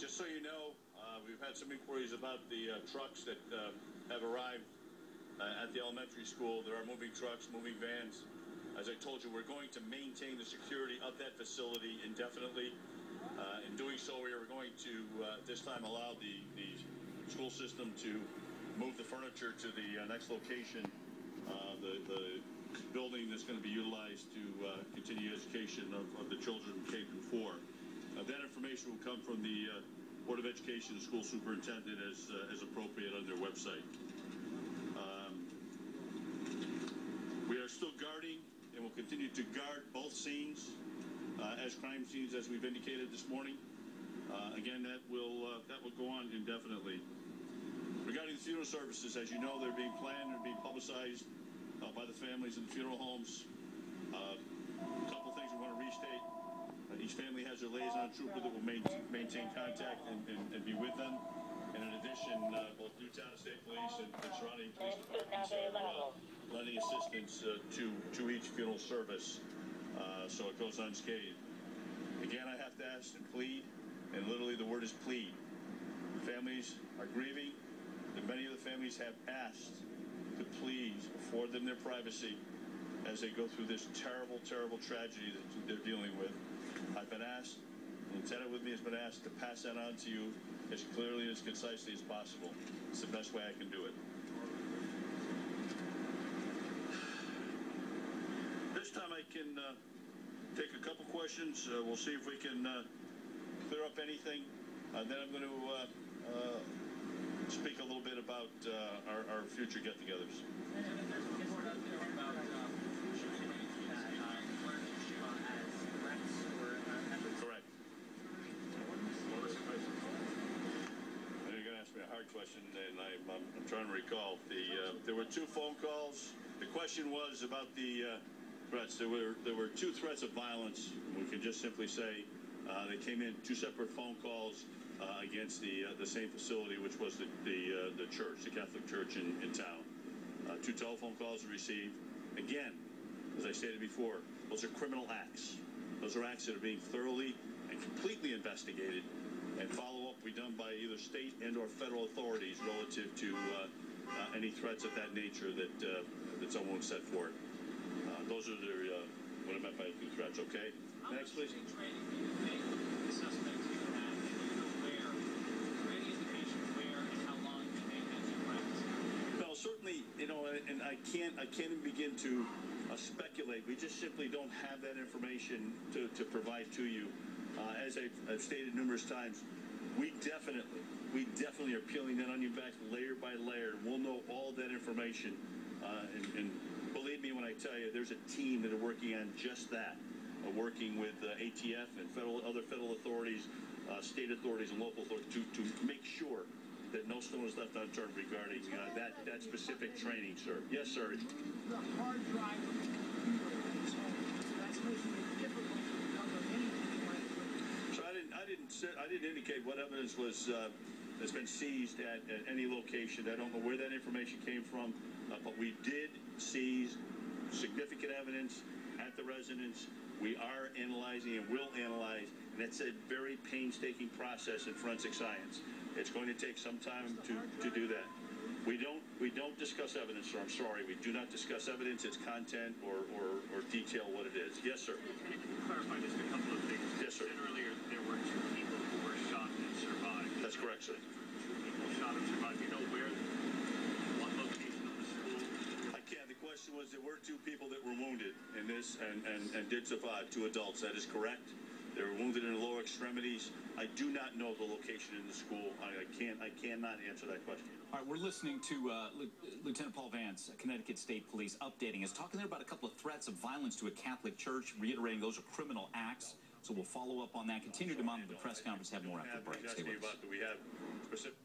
Just so you know, we've had some inquiries about the trucks that have arrived at the elementary school. There are moving trucks, moving vans. As I told you, we're going to maintain the security of that facility indefinitely. In doing so, we are going to, this time, allow the school system to move the furniture to the next location, the building that's going to be utilized to continue education of the children K through 4. That information will come from the Board of Education and school superintendent as appropriate on their website. We are still guarding and will continue to guard both scenes as crime scenes, as we've indicated this morning. Again, that will go on indefinitely. Regarding the funeral services, as you know, they're being planned and being publicized by the families in the funeral homes. A couple things we want to restate. Each family has their liaison trooper that will maintain contact and be with them. And in addition, both Newtown State Police and surrounding police departments are lending assistance to each funeral service so it goes unscathed. Again, I have to ask and plead, and literally the word is plead. Families are grieving, and many of the families have asked to please afford them their privacy as they go through this terrible, terrible tragedy that they're dealing with. I've been asked, the lieutenant with me has been asked to pass that on to you as clearly and as concisely as possible. It's the best way I can do it. This time I can take a couple questions. We'll see if we can clear up anything. Then I'm going to speak a little bit about our future get-togethers. Correct. You're going to ask me a hard question, and I'm trying to recall. There were 2 phone calls. The question was about the threats. There were 2 threats of violence. We can just simply say they came in 2 separate phone calls against the same facility, which was the church, the Catholic church in town. 2 telephone calls were received. Again, as I stated before, those are criminal acts. Those are acts that are being thoroughly and completely investigated, and follow-up will be done by either state and or federal authorities relative to any threats of that nature that someone set forth. Those are what I meant by 2 threats, okay? Next, please. Well, certainly, you know, and I can't even begin to speculate. We just simply don't have that information to provide to you. As I've stated numerous times, we definitely are peeling that onion back layer by layer. We'll know all that information. And believe me when I tell you, there's a team that are working on just that, working with ATF and other federal authorities, state authorities, and local authorities to make sure that no stone is left unturned regarding that specific training, sir. Yes, sir. The hard drive of the computer, so that's making it difficult to recover anything like that. So I didn't indicate what evidence has been seized at any location. I don't know where that information came from, but we did seize significant evidence at the residence. We are analyzing and will analyze, and it's a very painstaking process in forensic science. It's going to take some time to do that. We don't discuss evidence, sir. I'm sorry. We do not discuss evidence, its content, or detail what it is. Yes, sir. Can you clarify just a couple of things? Yes, sir. You said earlier there were 2 people who were shot and survived. That's correct, sir. 2 people shot and survived. Do you know what location of the school? I can't. The question was there were 2 people that were wounded in this and did survive, 2 adults. That is correct. They were wounded in the lower extremities. I do not know the location in the school. I cannot answer that question. All right, we're listening to Lieutenant Paul Vance, Connecticut State Police, updating us, talking there about a couple of threats of violence to a Catholic church, reiterating those are criminal acts. So we'll follow up on that. Continue to monitor the press conference. Have more after the break. Stay with us. Do we have specific?